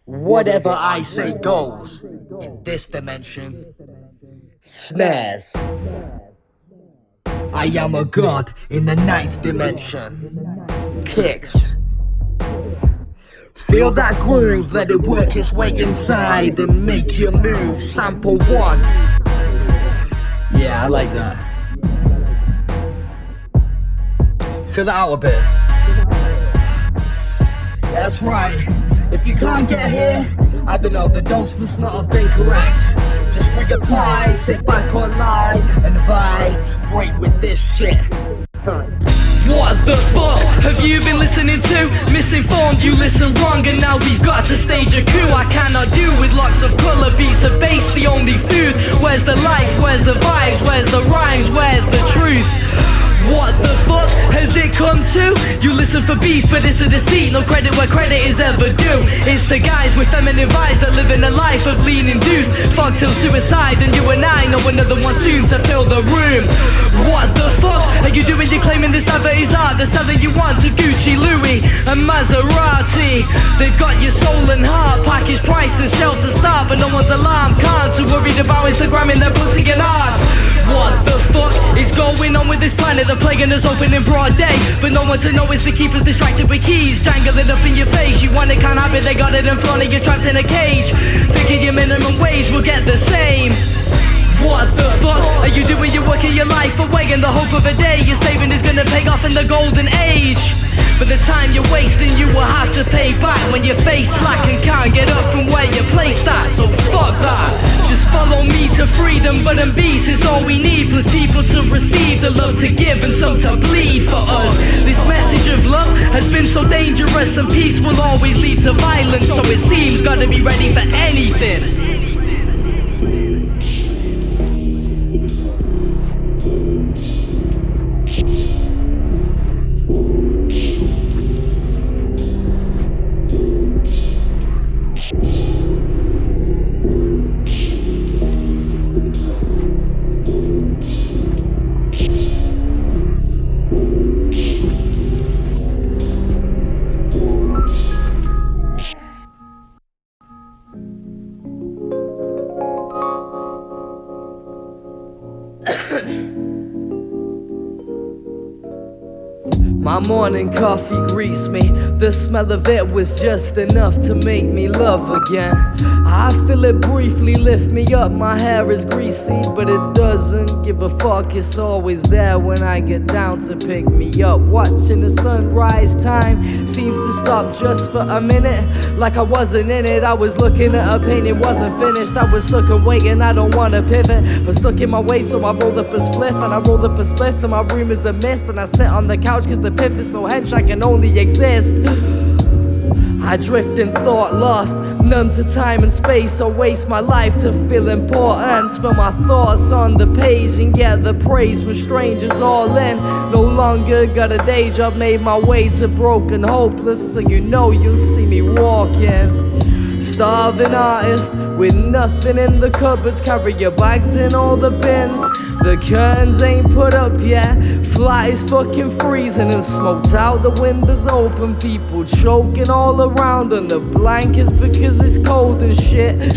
Whatever I say goes in this dimension. Snares. I am a god in the ninth dimension. Kicks. Feel that groove, let it work its way inside and make you move. Sample one. Yeah, I like that. Fill it out a bit. That's right. If you can't get here, I don't know, the dose must not have been correct. Just reapply, sit back online and vibrate with this shit. What the fuck have you been listening to? Misinformed, you listen wrong, and now we've got to stage a coup. I cannot do with locks of colour, beats of bass, the only food. Where's the life, where's the vibes, where's the rhymes, where's the truth? What the fuck has it come to? You listen for beats, but it's a deceit. No credit where credit is ever due. It's the guys with feminine vibes that live in a life of lean induced. Fog till suicide, and you and I know another one soon to fill the room. What the fuck are you doing? You're claiming this advert is art. They're selling you on to Gucci, Louis and Maserati. They've got your soul and heart package priced and shelf to start, but no one's alarmed. Can't too worried about Instagramming their pussy and ass. What the fuck is going on with this planet? The plaguing us open in broad day, but no one to know is to keep us distracted with keys dangling up in your face. You want it, can't have it, they got it in front of you, trapped in a cage. Thinking your minimum wage will get the same. What the fuck are you doing? You're working your life away in the hope of a day you're saving is gonna pay off in the golden age. But the time you're wasting you will have to pay back when your face slack and can't get up from where you placed at. So fuck that, just follow me to freedom. But and peace is all we need, plus people to receive, the love to give and some to bleed for us. This message of love has been so dangerous, and peace will always lead to violence. So it seems gotta be ready for anything. My morning coffee greets me. The smell of it was just enough to make me love again. I feel it briefly lift me up. My hair is greasy, but it doesn't give a fuck. It's always there when I get down to pick me up. Watching the sunrise, time seems to stop just for a minute. Like I wasn't in it. I was looking at a painting, wasn't finished. I was stuck and waiting, I don't wanna pivot, but stuck in my way, so I rolled up a spliff. And I rolled up a spliff till my room is a mist. And I sit on the couch cause the piff is so hench I can only exist. I drift in thought, lost, numb to time and space. I waste my life to feel important. Spill my thoughts on the page and get the praise from strangers all in. No longer got a day job, made my way to broken, hopeless. So you know you'll see me walking. Starving artist with nothing in the cupboards. Carry your bags in all the bins. The curtains ain't put up yet. Flat is fucking freezing and smokes out the windows open. People choking all around on the blankets because it's cold and shit.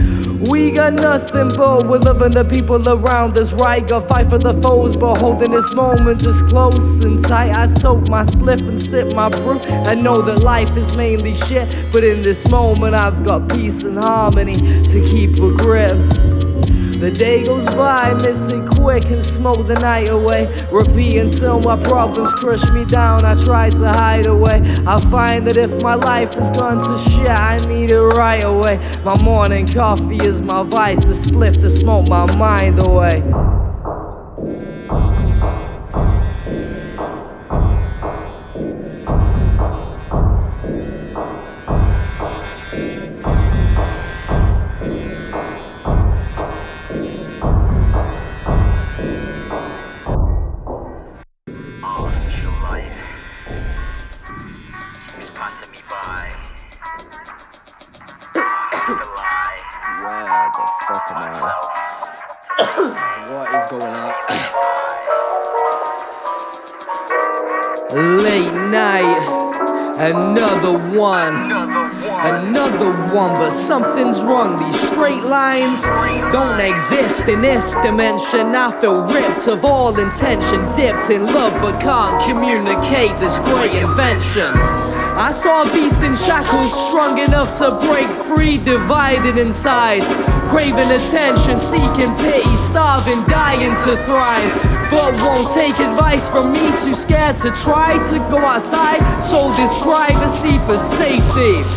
We got nothing but we're loving the people around us, right? Got fight for the foes, but holding this moment just close and tight. I soak my spliff and sip my brew. I know that life is mainly shit, but in this moment I've got peace and harmony to keep a grip. The day goes by, miss it quick and smoke the night away. Repeat until my problems crush me down. I try to hide away. I find that if my life has gone to shit, I need it right away. My morning coffee is my vice, the spliff to smoke my mind away. Where the fuck am I? What is going on? Late night, Another one, but something's wrong. These straight lines don't exist in this dimension. I feel ripped of all intention, dipped in love but can't communicate this great invention. I saw a beast in shackles, strong enough to break free, divided inside, craving attention, seeking pity, starving, dying to thrive, but won't take advice from me, too scared to try to go outside, sold this privacy for safety.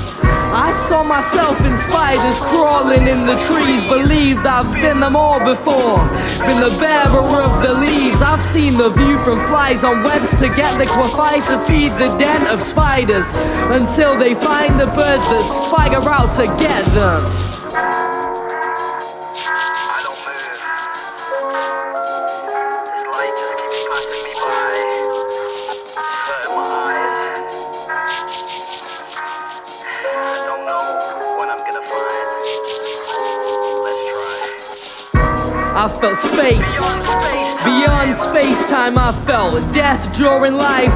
I saw myself in spiders crawling in the trees, believed I've been them all before, been the bearer of the leaves. I've seen the view from flies on webs to get liquefied to feed the den of spiders, until they find the birds that spider out to get them. I felt space, beyond space-time. I felt death during life,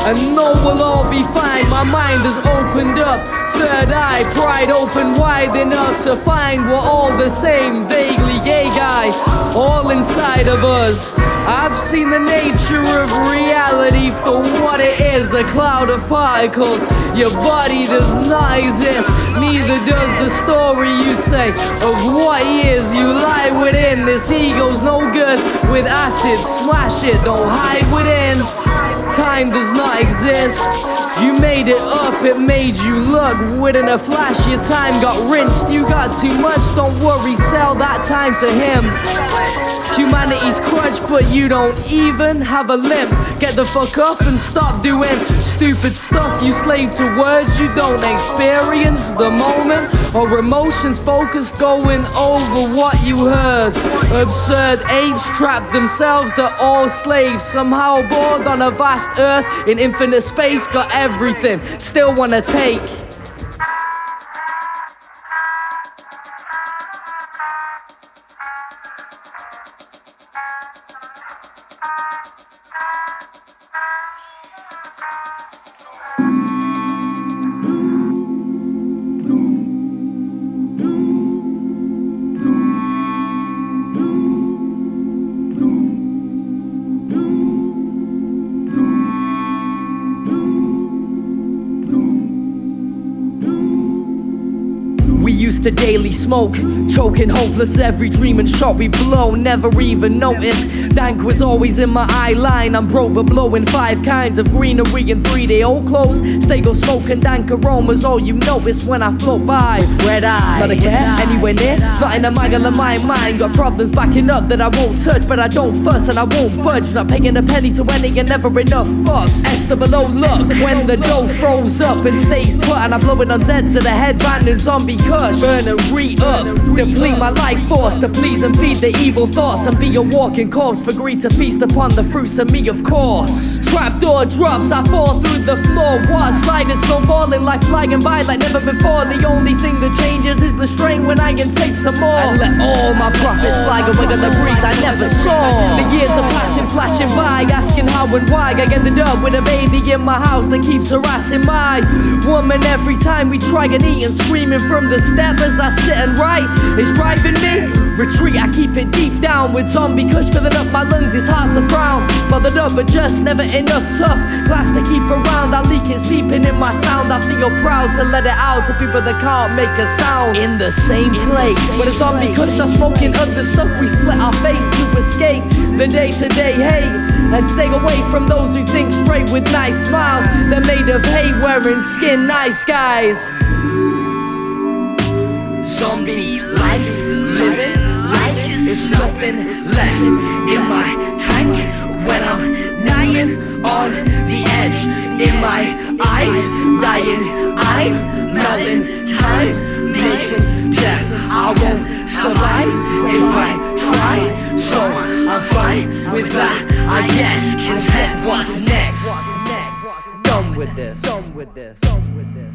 and know we'll all be fine. My mind has opened up, third eye, pride open wide enough to find we're all the same, vaguely gay guy, all inside of us. I've seen the nature of reality for what it is, a cloud of particles. Your body does not exist, neither does the story you say of what years you lie within. This ego's no good with acid, smash it, don't hide within. Time does not exist, you made it up, it made you look. Within a flash your time got rinsed, you got too much, don't worry, sell that time to him. Humanity's crutch, but you don't even have a limp. Get the fuck up and stop doing stupid stuff. You slave to words, you don't experience the moment, or emotions focused going over what you heard. Absurd apes trapped themselves, they're all slaves. Somehow bored on a vast earth in infinite space, got everything, still wanna take. To daily smoke, choking hopeless every dream and shot we blow, never even noticed. Dank was always in my eye line, I'm broke but blowing 5 kinds of greenery in 3-day-old clothes. Stay go smoking dank aromas, all you notice when I float by. Red eye, not a care, anywhere near, not in a mile of my mind. Got problems backing up that I won't touch, but I don't fuss and I won't budge. Not paying a penny to any and never enough fucks. Esther below luck, when the dough froze up and stays put, and I blow it on Zeds to the headband and zombie kush. Burn and re-up, deplete my life force to please and feed the evil thoughts, and be a walking corpse for greed to feast upon the fruits of me, of course. Trapdoor drops, I fall through the floor. Water sliding, snowballing, life flying by like never before. The only thing that changes is the strain when I can take some more. And let all my profits fly away on the breeze I never saw. The years are passing, flashing by, asking how and why. I ended up with a baby in my house that keeps harassing my woman every time we try and eat, and screaming from the step as I sit and write. It's driving me retreat, I keep it deep down with zombie kush filling up my lungs. It's hard to frown, bothered up but just never enough tough glass to keep around. I leak it seeping in my sound, I feel proud to let it out to people that can't make a sound. In the same place where the zombie kush are smoking other stuff, we split our face to escape the day-to-day hate, and stay away from those who think straight with nice smiles. They're made of hate wearing skin, nice guys. Zombie life, living like there's nothing left in my tank when I'm dying on the edge. In my eyes, dying, I'm melting time, making death. I won't survive if I try, so I'm fine with that. I guess content what's next. Done with this. Done with this. Done with this.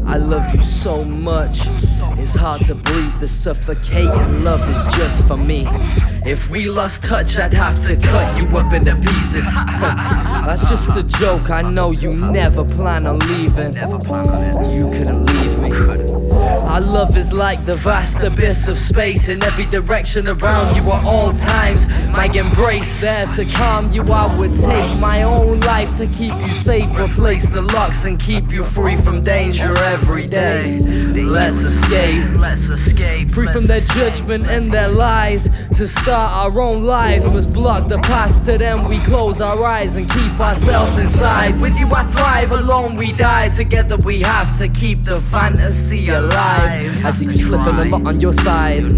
I love you so much. It's hard to breathe, the suffocating love is just for me. If we lost touch, I'd have to cut you up into pieces. That's just a joke, I know you never plan on leaving. You couldn't leave me. Our love is like the vast abyss of space, in every direction around you at all times. My embrace there to calm you. I would take my own life to keep you safe, replace the locks and keep you free from danger every day. Let's escape, free from their judgment and their lies. To start our own lives must block the past. To them we close our eyes and keep ourselves inside. With you I thrive, alone we die. Together we have to keep the fantasy alive. I see you slipping a lot on your side.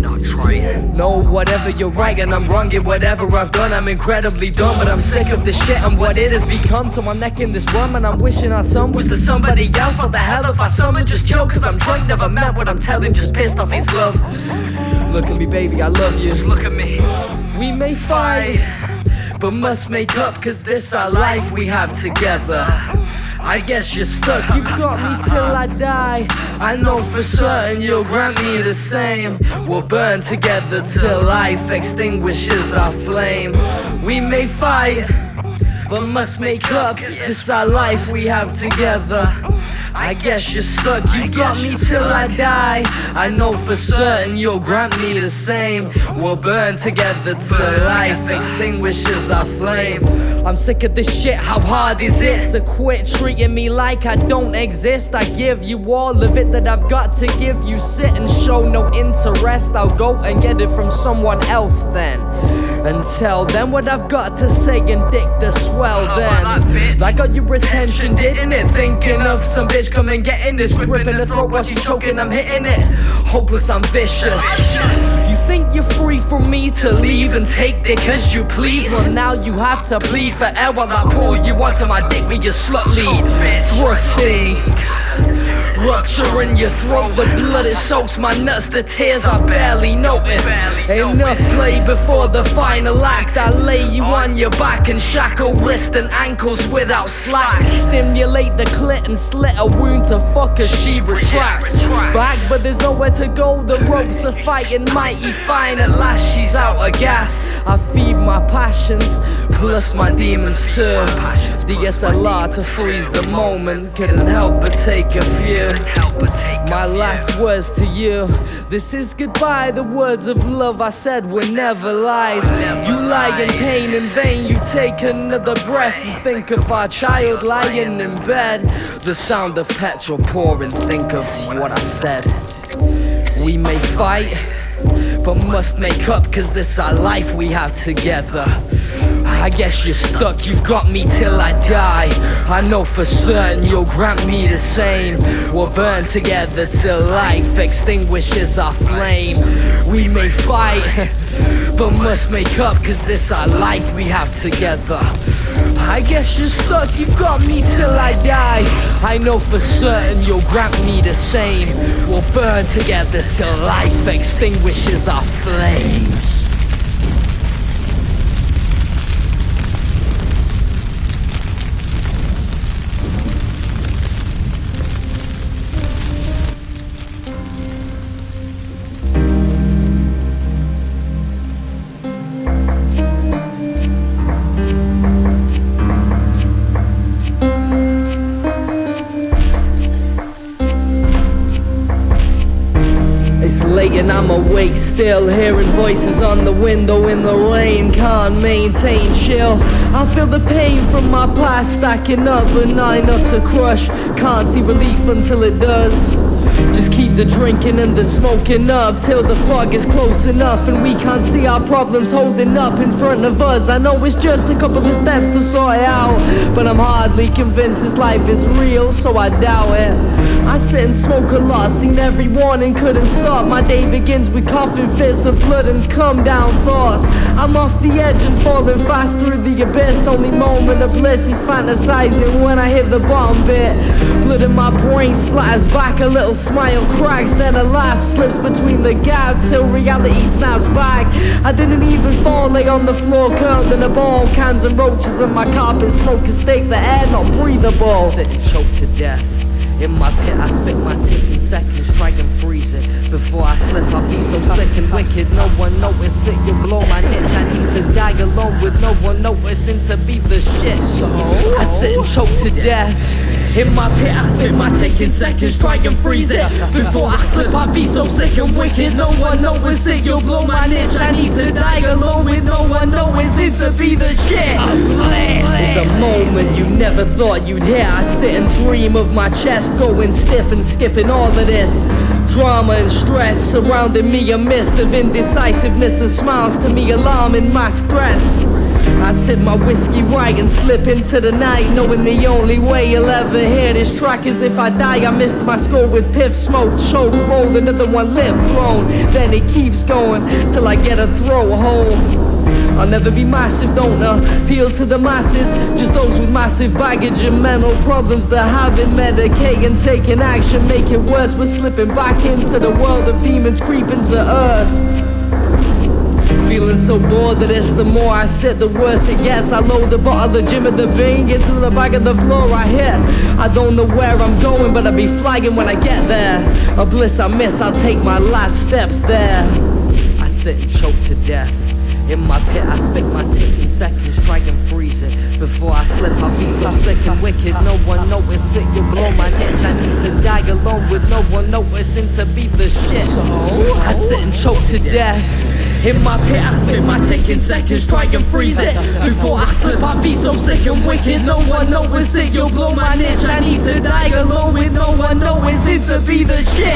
No, whatever you're right and I'm wrong. Yeah, whatever I've done, I'm incredibly dumb. But I'm sick of this shit and what it has become. So I'm necking this rum and I'm wishing our son was to somebody else. What the hell if I summon just joke? Cause I'm drunk, never meant what I'm telling, just pissed off his love. Look at me baby, I love you. Look at me. We may fight, but must make up, cause this our life we have together. I guess you're stuck, you've got me till I die. I know for certain you'll grant me the same. We'll burn together till life extinguishes our flame. We may fight, but must make up, this our life we have together. I guess you're stuck, you've got me till I die. I know for certain you'll grant me the same. We'll burn together till life extinguishes our flame. I'm sick of this shit, how hard is it to quit treating me like I don't exist? I give you all of it that I've got to give you. Sit and show no interest, I'll go and get it from someone else then, and tell them what I've got to say and dick the swell then. I got your attention, didn't it? Thinking of some bitch coming getting this, grip in the throat while she's choking, I'm hitting it. Hopeless, I'm vicious. You think you're free for me to leave and take it cause you please? Well now you have to plead for air while I pull you onto my dick with your slut lead. Thrusting, rupture in your throat, the blood it soaks my nuts, the tears I barely notice. Enough play before the final act. I lay you on your back and shackle wrist and ankles without slack. Stimulate the clit and slit a wound to fuck as she retracts back, but there's nowhere to go. The ropes are fighting mighty fine. At last she's out of gas. I feed my passions plus my demons too. DSLR to freeze the moment, couldn't help but take a few. My last words to you, this is goodbye. The words of love I said were never lies. You lie in pain in vain, you take another breath. You think of our child lying in bed, the sound of petrol pouring, think of what I said. We may fight, but must make up, cause this our life we have together. I guess you're stuck, you've got me till I die. I know for certain you'll grant me the same. We'll burn together till life extinguishes our flame. We may fight, but must make up, cause this our life we have together. I guess you're stuck, you've got me till I die. I know for certain you'll grant me the same. We'll burn together till life extinguishes our flame. It's late and I'm awake still, hearing voices on the window in the rain. Can't maintain chill, I feel the pain from my past stacking up, but not enough to crush. Can't see relief until it does. Just keep the drinking and the smoking up till the fog is close enough and we can't see our problems holding up in front of us. I know it's just a couple of steps to sort it out, but I'm hardly convinced this life is real, so I doubt it. I sit and smoke a lot, seen every warning, couldn't stop. My day begins with coughing fits of blood and come down thoughts. I'm off the edge and falling fast through the abyss. Only moment of bliss is fantasizing when I hit the bottom bit. Blood in my brain splatters back, a little smile cracks, then a laugh slips between the gaps till reality snaps back. I didn't even fall, lay on the floor curled in a ball. Cans and roaches on my carpet, smoke a steak, the air not breathable. Sit and choke to death In my pit I spit my tick in seconds, try and freeze it. Before I slip I'll be so sick and wicked, no one notice it. You blow my niche, I need to die alone with no one noticing to be the shit. So I sit and choke to death. In my pit I spit my tick in seconds, try and freeze it. Before I slip I'll be so sick and wicked, no one notice it. You'll blow my niche, I need to die alone with no one noticing to be the shit. It's a moment you never thought you'd hear. I sit and dream of my chest going stiff and skipping all of this drama and stress surrounding me, a mist of indecisiveness and smiles to me alarming my stress. I sip my whiskey right and slip into the night, knowing the only way you'll ever hear this track is if I die. I missed my score with piff, smoke, choke, roll, another one lip blown. Then it keeps going till I get a throw home. I'll never be massive, don't appeal to the masses, just those with massive baggage and mental problems that haven't medicated and taken action. Make it worse, we're slipping back into the world of demons creeping to earth. Feeling so bored that it's the more I sit, the worse it gets. I load the bottle of Jim at the Bing into the back of the floor I hit. I don't know where I'm going, but I'll be flagging when I get there. A bliss I miss, I'll take my last steps there. I sit and choke to death. In my pit I spit my tick in seconds, try and freeze it. Before I slip I'll be so sick and wicked, no one notice it. You blow my niche, I need to die alone with no one noticing to be the shit. So I sit and choke to death. In my pit I spit my tick in seconds, try and freeze it. Before I slip I'll be so sick and wicked, no one notice it. You'll blow my niche, I need to die alone with no one noticing to be the shit.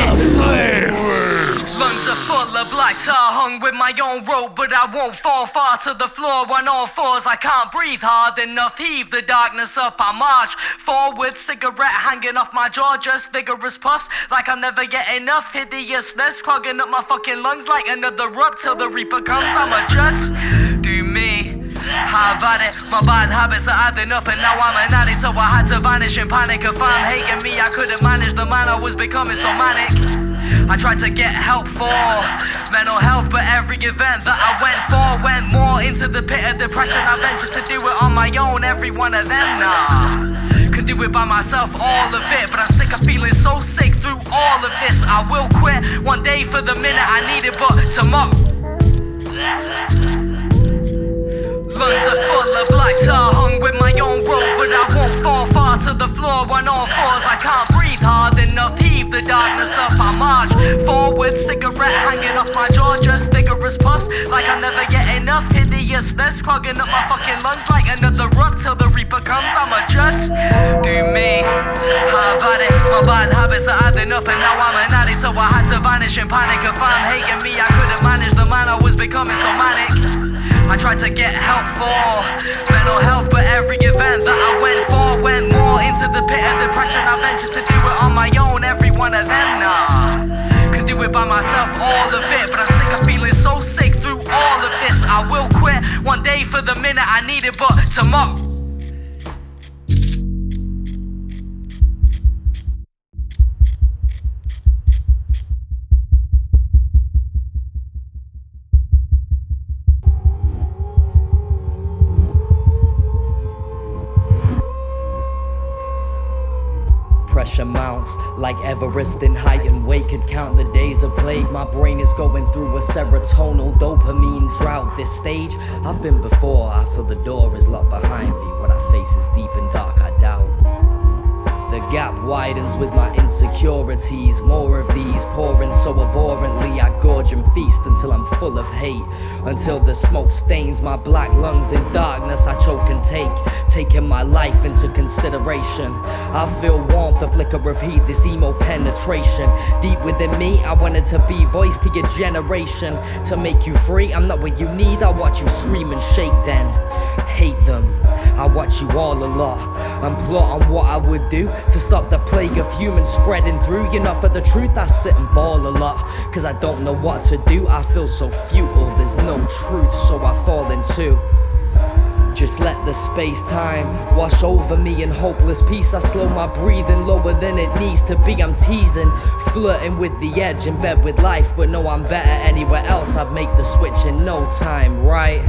Lungs are full of black tar, hung with my own rope, but I won't fall far to the floor on all fours. I can't breathe hard enough, heave the darkness up. I march forward, cigarette hanging off my jaw, just vigorous puffs like I'll never get enough. Hideousness clogging up my fucking lungs like another rub till the reaper comes. I'ma just do me. Have at it, my bad habits are adding up and now I'm an addict, so I had to vanish in panic. If I'm hating me, I couldn't manage the man, I was becoming so manic. I tried to get help for mental health, but every event that I went for went more into the pit of depression. I ventured to do it on my own, every one of them, nah. Could do it by myself, all of it, but I'm sick of feeling so sick through all of this. I will quit one day for the minute I need it, but tomorrow lungs are full of black tar, hung with my own rope, but I won't fall far to the floor on all fours. I can't breathe hard enough, heave the darkness up. I march forward, cigarette hanging off my jaw, just vigorous puffs like I'll never get enough. Hideousness clogging up my fucking lungs like another rub till the reaper comes. I'ma just do me. Have at it, my bad habits are adding up and now I'm an addict, so I had to vanish in panic. If I'm hating me, I couldn't manage the man, I was becoming so manic. I tried to get help for mental health, but every event that I went for went more into the pit of depression. I ventured to do it on my own, every one of them, nah. Could do it by myself, all of it, but I'm sick of feeling so sick through all of this. I will quit one day for the minute I need it, but tomorrow pressure mounts like Everest in height and weight. Could count the days of plague. My brain is going through a serotonal dopamine drought. This stage I've been before. I feel the door is locked behind me. What I face is deep and dark, I doubt. The gap widens with my insecurities. More of these pouring so abhorrently. I gorge and feast until I'm full of hate, until the smoke stains my black lungs. In darkness I choke and taking my life into consideration. I feel warmth, a flicker of heat, this emo penetration. Deep within me I wanted to be voice to your generation. To make you free, I'm not what you need. I watch you scream and shake then hate them. I watch you all a lot and plot on what I would do to stop the plague of humans spreading through. You're not for the truth, I sit and bawl a lot, cause I don't know what to do. I feel so futile, there's no truth, so I fall into just let the space-time wash over me in hopeless peace. I slow my breathing lower than it needs to be. I'm teasing, flirting with the edge, in bed with life, but no, I'm better anywhere else. I'd make the switch in no time, right?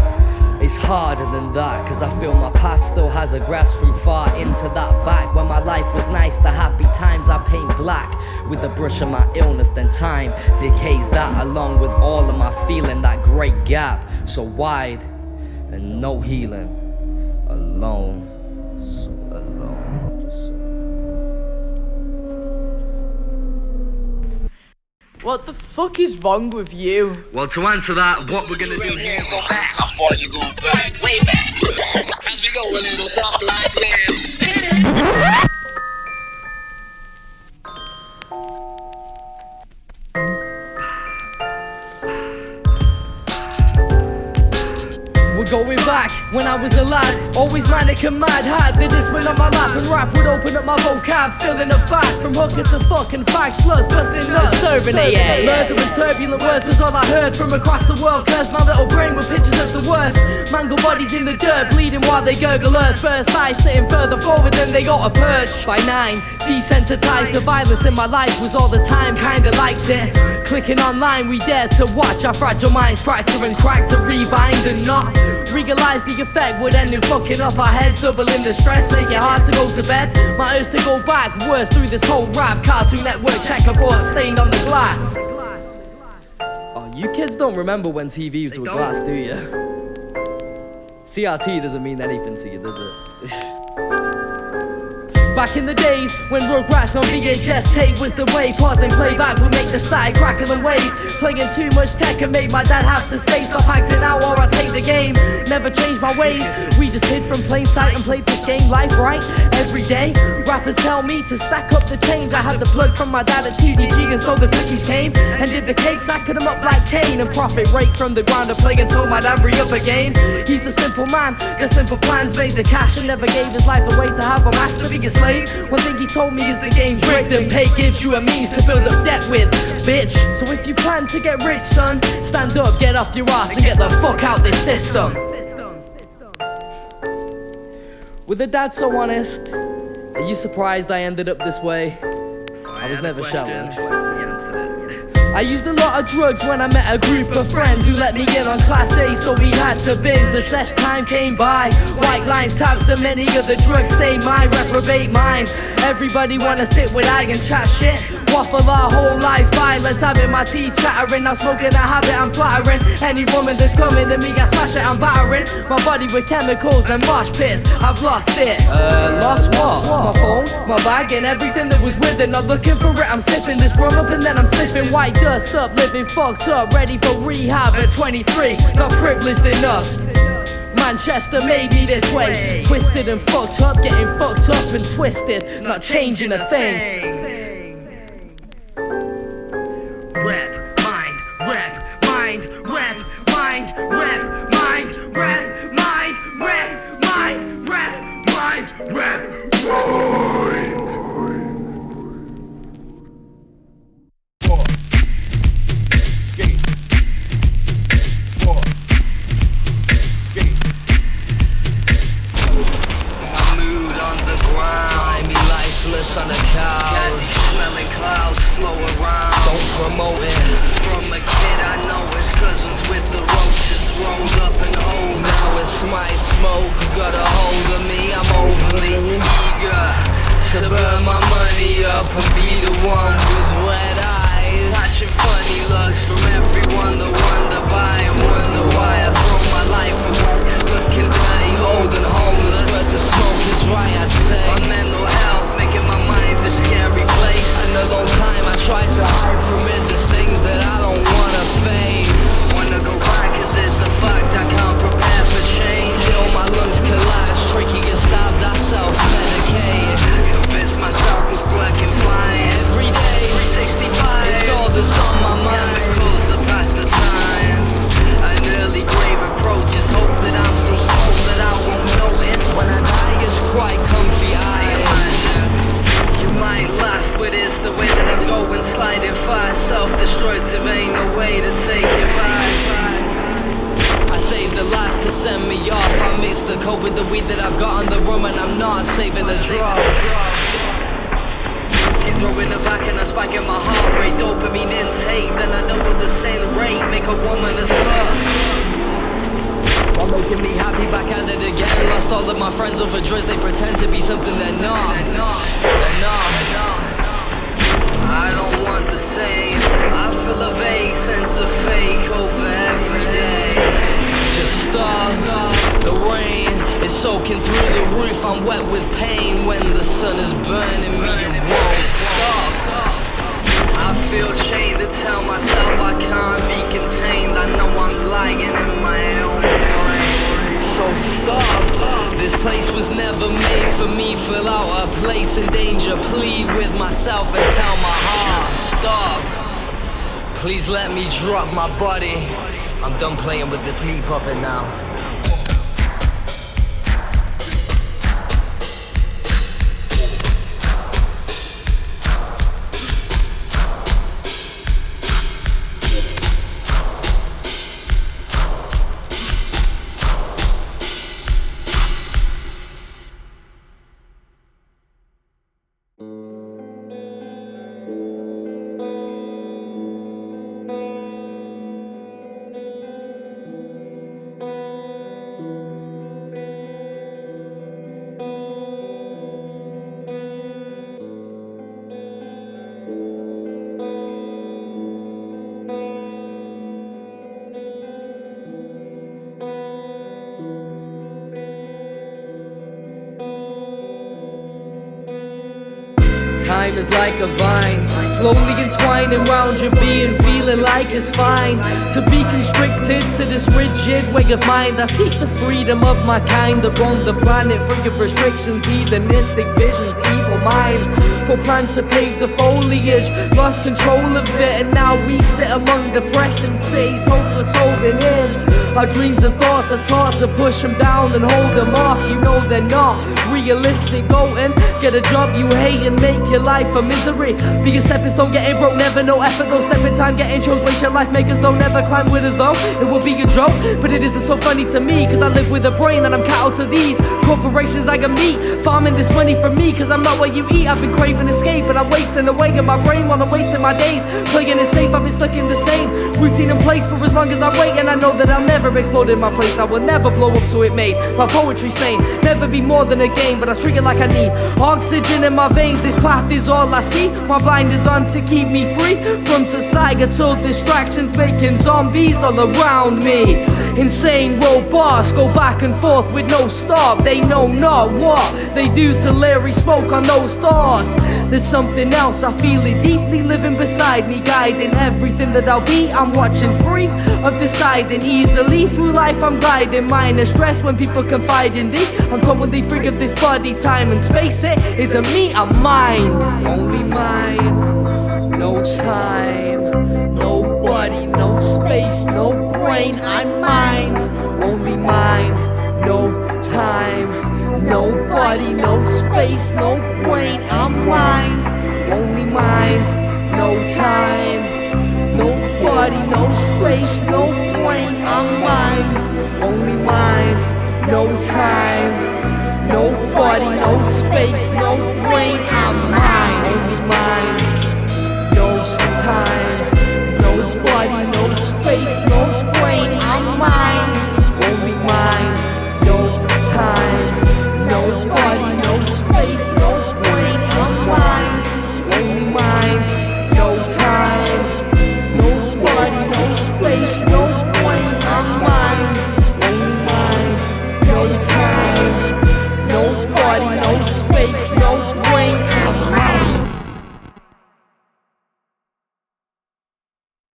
It's harder than that, cause I feel my past still has a grasp from far into that back. When my life was nice, the happy times I paint black with the brush of my illness, then time decays that along with all of my feeling. That great gap, so wide and no healing. Alone, so alone, just so. What the fuck is wrong with you? Well, to answer that, what we're gonna do here is go back. I thought you go back, way back. As we go a little soft like this. We're going back when I was a lad, always manic and mad. Had the discipline on my lap and rap would open up my vocab, filling up fast from hooker to fucking fag sluts, busting nuts, serving AA. Murder and turbulent words was all I heard from across the world. Curse my little brain with pictures of the worst. Mangled bodies in the dirt, bleeding while they gurgle earth. First eyes sitting further forward than they got a perch. By 9, desensitized, the violence in my life was all the time, kinda liked it. Clicking online, we dared to watch our fragile minds fracture and crack to rebind and not realize the effect would end in fucking up our heads, doubling the stress, make it hard to go to bed. My urge to go back, worse through this whole rap. Cartoon Network checkerboard stained on the glass. Oh, you kids don't remember when TV was with glass, do you? CRT doesn't mean anything to you, does it? Back in the days when Rugrats on VHS tape was the way. Pause and playback would make the static crackle and wave. Playing too much tech and made my dad have to stay. Stop acting out or I take the game. Never changed my ways. We just hid from plain sight and played this game life right every day. Rappers tell me to stack up the change. I had the plug from my dad at TDG, and so the cookies came and did the cakes. I cut them up like Kane and profit rake from the ground of play until my dad re-up again. He's a simple man, got simple plans, made the cash and never gave his life away to have a master be a slave. One thing he told me is the game's rigged and pay gives you a means to build up debt with, bitch. So if you plan to get rich, son, stand up, get off your ass and get the fuck out this system. With a dad so honest, are you surprised I ended up this way? I was never sheltered. I used a lot of drugs when I met a group of friends who let me in on Class A, so we had to binge. The sesh time came by, white lines, tabs, and many of the drugs stay mine. Reprobate mind. Everybody wanna sit with I and chat shit, waffle our whole lives by. Let's have it, my teeth chattering. Now smoking a habit, I'm flattering. Any woman that's coming to me, I smash it, I'm battering. My body with chemicals and mosh pits, I've lost it. Lost what? My phone, my bag, and everything that was with it. Not looking for it, I'm sipping this rum up and then I'm sniffing white dust up, living fucked up, ready for rehab at 23, not privileged enough. Manchester made me this way, twisted and fucked up, getting fucked up and twisted, not changing a thing. Rep, mind, rep, mind, rep, mind, rep, mind, rep, mind, rep, mind, rep, mind, rep, mind. On the couch, Jazzy smelling clouds flow around. don't promote it. From a kid I know his cousins with the roaches rolled up and old. Now it's my smoke, got a hold of me. I'm overly eager to burn my money up and be the one with wet eyes. Watching funny looks from everyone that wonder by and wonder why I throw my life away. Looking dirty, old and homeless, but the smoke is right, I'd say. My mental health making my mind a scary place. In a long time I tried to hide from it. There's things that I don't wanna face. Wanna go back cause it's a fact I can't prepare for change. Till my lungs collapse, tricky and stabbed, I self-medicate. Convince myself it's working fine. Every day, 365, it's all that's on my mind. Chemicals that pass the time. An early grave approaches, hope that I'm so slow that I won't notice. When I die it's quite comfy, I imagine. You might laugh, but it's the way that I'm going, sliding fast. Self-destructive ain't no way to take it back. I saved the last to send me off. I mixed the coke with the weed that I've got on the rum, and I'm not saving a drop. Throwing it back and I spike in my heart rate. Dopamine intake, then I double the 10 rate. Make a woman a slut. while making me happy back at it again. Lost all of my friends over drugs, they pretend to be something they're not. They're not. I don't want the same. I feel a vague sense of fake over every day. Just stop. The rain is soaking through the roof. I'm wet with pain when the sun is burning me. It won't stop. I feel chained to tell myself I can't be contained. I know I'm lying in my own brain. So stop. This place was never made for me. Fill out a place in danger. Plead with myself and tell my heart, stop. Please let me drop my body. I'm done playing with this meat puppet now. Time is like a vine, slowly entwining round your being, feeling like it's fine to be constricted to this rigid way of mind. I seek the freedom of my kind, that roam the planet free of restrictions, hedonistic visions, evil minds, put plans to pave the foliage, lost control of it, and now we sit among depressing cities, hopeless holding in. Our dreams and thoughts are taught to push them down and hold them off. You know they're not realistic. Go and get a job you hate and make your life a misery. Be a stepping stone, getting broke, never no effort though. Step in time, getting chose, waste your life, make us though. Never climb with us though, it will be a joke. But it isn't so funny to me, cause I live with a brain and I'm cattle to these corporations I can meet. Farming this money for me, cause I'm not what you eat. I've been craving escape, but I'm wasting away in my brain while I'm wasting my days. Playing it safe, I've been stuck in the same routine in place for as long as I wait. And I know that I'll never explode in my place. I will never blow up, so it made my poetry sane. Never be more than a game, but I treat it like I need oxygen in my veins. This path is all I see. My blind is on to keep me free from societal distractions, making zombies all around me. Insane robots go back and forth with no stop. They know not what they do to Larry smoke on those thoughts. There's something else, I feel it deeply living beside me, guiding everything that I'll be. I'm watching free of deciding easily through life. I'm gliding, minor stress when people confide in thee. I'm totally free of this body, time and space. It isn't me, I'm mind, only mine. No time, nobody, no space, no brain. I'm mine, only mine. No time, nobody, no space, no brain. I'm mine, only mine. No time, nobody, no space, no brain. I'm mine, only mine. No time, nobody, no space, no brain.